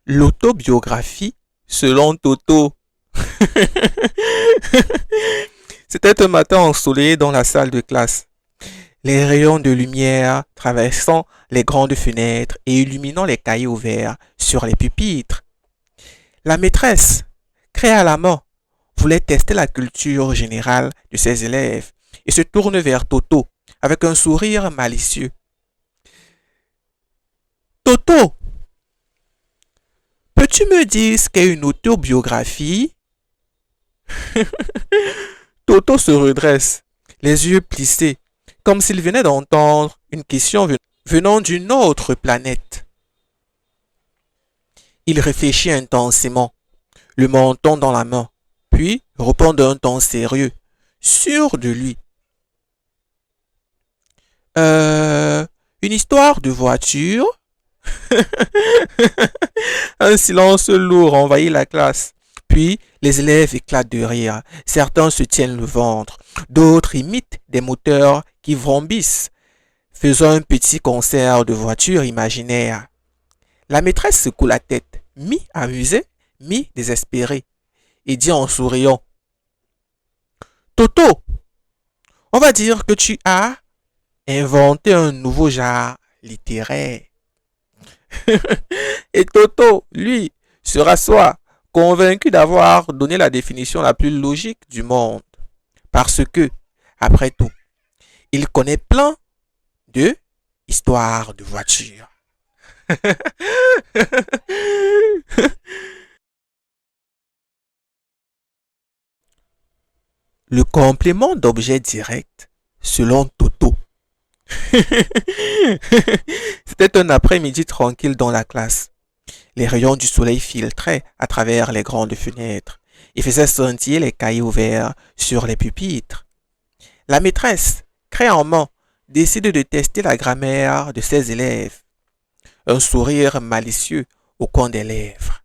L'autobiographie selon Toto. C'était un matin ensoleillé dans la salle de classe. Les rayons de lumière traversant les grandes fenêtres et illuminant les cahiers ouverts sur les pupitres. La maîtresse, craie à la main, voulait tester la culture générale de ses élèves et se tourne vers Toto avec un sourire malicieux. Toto, peux-tu me dire ce qu'est une autobiographie? Toto se redresse, les yeux plissés, comme s'il venait d'entendre une question venant d'une autre planète. Il réfléchit intensément, le menton dans la main, puis répond d'un ton sérieux, sûr de lui. Une histoire de voiture? Un silence lourd envahit la classe. Puis, les élèves éclatent de rire. Certains se tiennent le ventre. D'autres imitent des moteurs qui vrombissent, faisant un petit concert de voitures imaginaires. La maîtresse secoue la tête, mi-amusée, mi-désespérée, et dit en souriant. Toto, on va dire que tu as inventé un nouveau genre littéraire. Et Toto, lui, se rassoit, convaincu d'avoir donné la définition la plus logique du monde. Parce que, après tout, il connaît plein de histoires de voitures. Le complément d'objet direct, selon Toto. C'était un après-midi tranquille dans la classe. Les rayons du soleil filtraient à travers les grandes fenêtres et faisaient scintiller les cahiers ouverts sur les pupitres. La maîtresse, craie en main, décide de tester la grammaire de ses élèves. Un sourire malicieux au coin des lèvres.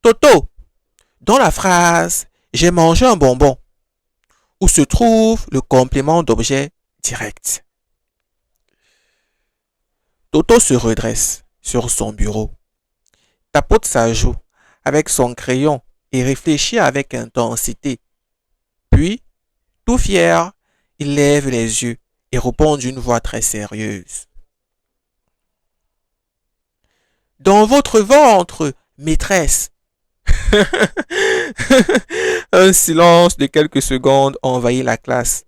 Toto, dans la phrase « J'ai mangé un bonbon », où se trouve le complément d'objet direct. Toto se redresse sur son bureau, tapote sa joue avec son crayon et réfléchit avec intensité. Puis, tout fier, il lève les yeux et répond d'une voix très sérieuse. Dans votre ventre, maîtresse. Un silence de quelques secondes envahit la classe,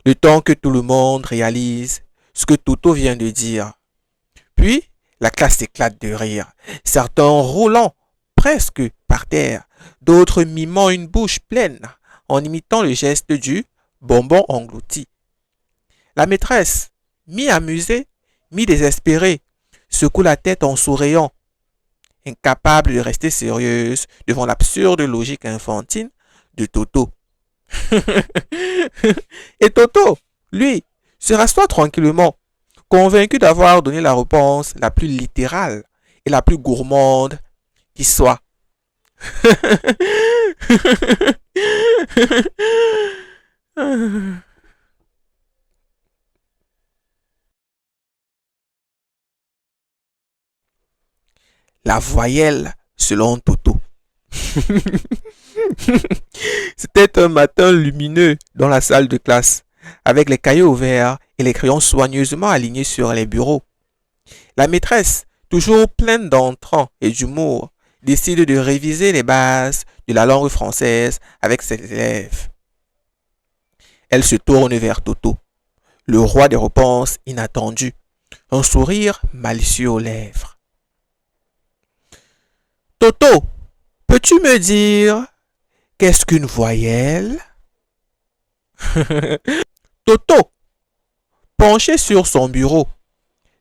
le temps que tout le monde réalise ce que Toto vient de dire. Puis, la classe éclate de rire, certains roulant presque par terre, d'autres mimant une bouche pleine en imitant le geste du bonbon englouti. La maîtresse, mi-amusée, mi-désespérée, secoue la tête en souriant, incapable de rester sérieuse devant l'absurde logique infantile de Toto. Et Toto, lui, se rassoit tranquillement, convaincu d'avoir donné la réponse la plus littérale et la plus gourmande qui soit. La voyelle selon Toto. C'était un matin lumineux dans la salle de classe, avec les cahiers ouverts et les crayons soigneusement alignés sur les bureaux. La maîtresse, toujours pleine d'entrain et d'humour, décide de réviser les bases de la langue française avec ses élèves. Elle se tourne vers Toto, le roi des réponses inattendues, un sourire malicieux aux lèvres. Toto, peux-tu me dire qu'est-ce qu'une voyelle? Toto, penché sur son bureau,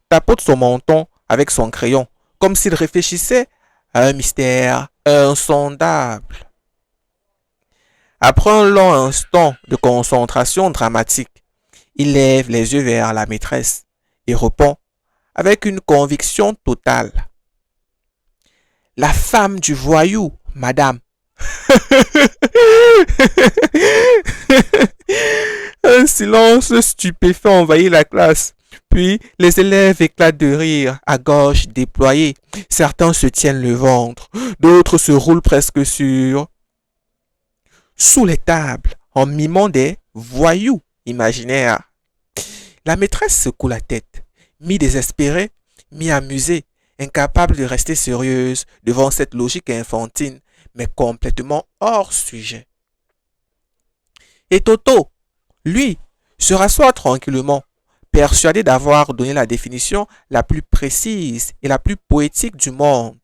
tapote son menton avec son crayon, comme s'il réfléchissait à un mystère insondable. Après un long instant de concentration dramatique, il lève les yeux vers la maîtresse et répond avec une conviction totale. La femme du voyou, madame. Un silence stupéfait envahit la classe. Puis les élèves éclatent de rire, à gorge déployée. Certains se tiennent le ventre, d'autres se roulent presque sous les tables en mimant des voyous imaginaires. La maîtresse secoue la tête, mi-désespérée, mi-amusée, incapable de rester sérieuse devant cette logique infantile, mais complètement hors sujet. Et Toto, lui, se rassoit tranquillement, persuadé d'avoir donné la définition la plus précise et la plus poétique du monde,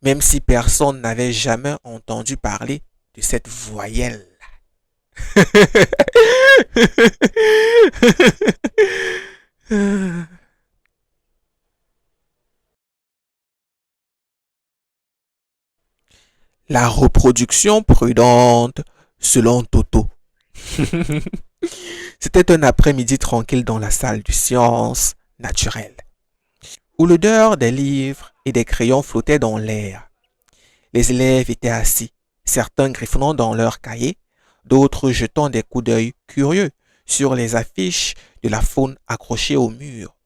même si personne n'avait jamais entendu parler de cette voyelle. La reproduction prudente selon Toto. C'était un après-midi tranquille dans la salle de sciences naturelles, où l'odeur des livres et des crayons flottait dans l'air. Les élèves étaient assis, certains griffonnant dans leurs cahiers, d'autres jetant des coups d'œil curieux sur les affiches de la faune accrochées au mur.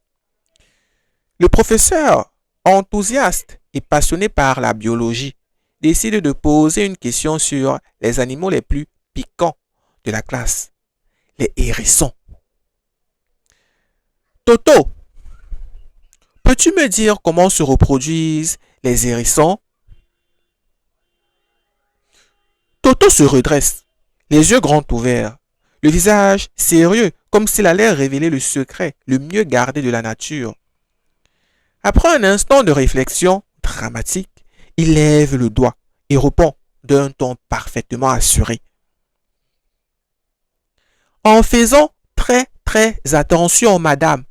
Le professeur, enthousiaste et passionné par la biologie, décide de poser une question sur les animaux les plus piquants de la classe, les hérissons. Toto, peux-tu me dire comment se reproduisent les hérissons? Toto se redresse, les yeux grands ouverts, le visage sérieux, comme s'il allait révéler le secret le mieux gardé de la nature. Après un instant de réflexion dramatique, il lève le doigt et répond d'un ton parfaitement assuré. En faisant très très attention, madame.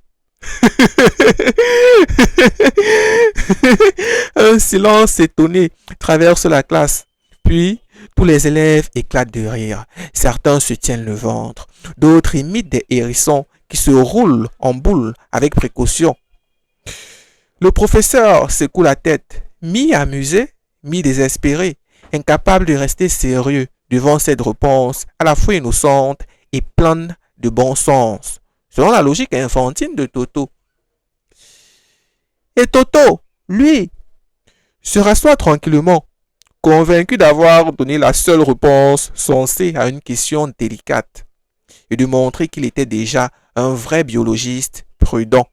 Un silence étonné traverse la classe. Puis, tous les élèves éclatent de rire. Certains se tiennent le ventre. D'autres imitent des hérissons qui se roulent en boule avec précaution. Le professeur secoue la tête, mi-amusé, mi-désespéré, incapable de rester sérieux devant cette réponse à la fois innocente et pleine de bon sens, selon la logique infantile de Toto. Et Toto, lui, se rassoit tranquillement, convaincu d'avoir donné la seule réponse sensée à une question délicate et de montrer qu'il était déjà un vrai biologiste prudent.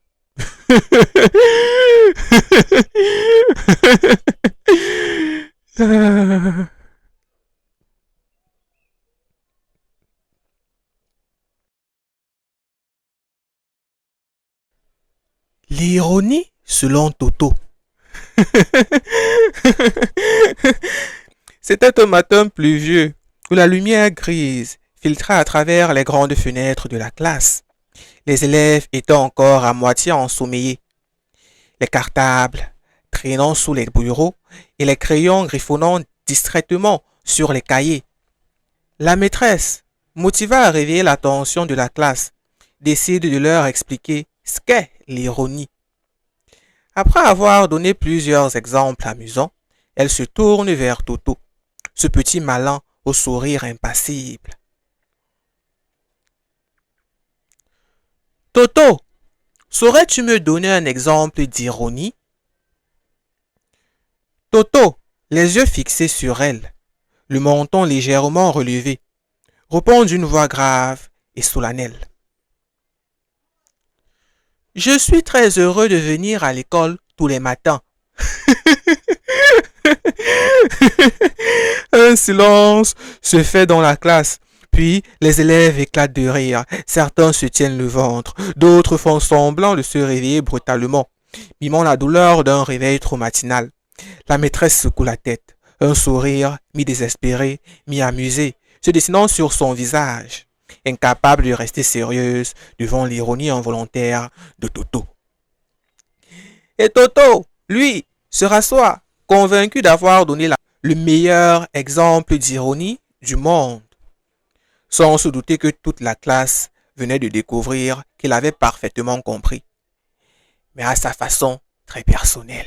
L'ironie selon Toto. C'était un matin pluvieux où la lumière grise filtrait à travers les grandes fenêtres de la classe. Les élèves étaient encore à moitié ensommeillés, les cartables traînant sous les bureaux et les crayons griffonnant distraitement sur les cahiers. La maîtresse, motivée à réveiller l'attention de la classe, décide de leur expliquer ce qu'est l'ironie. Après avoir donné plusieurs exemples amusants, elle se tourne vers Toto, ce petit malin au sourire impassible. Toto, saurais-tu me donner un exemple d'ironie? Toto, les yeux fixés sur elle, le menton légèrement relevé, répond d'une voix grave et solennelle. Je suis très heureux de venir à l'école tous les matins. Un silence se fait dans la classe. Puis les élèves éclatent de rire. Certains se tiennent le ventre. D'autres font semblant de se réveiller brutalement, mimant la douleur d'un réveil trop matinal. La maîtresse secoue la tête. Un sourire, mi-désespéré, mi-amusé, se dessinant sur son visage, incapable de rester sérieuse devant l'ironie involontaire de Toto. Et Toto, lui, se rassoit, convaincu d'avoir donné le meilleur exemple d'ironie du monde, sans se douter que toute la classe venait de découvrir qu'il avait parfaitement compris, mais à sa façon très personnelle.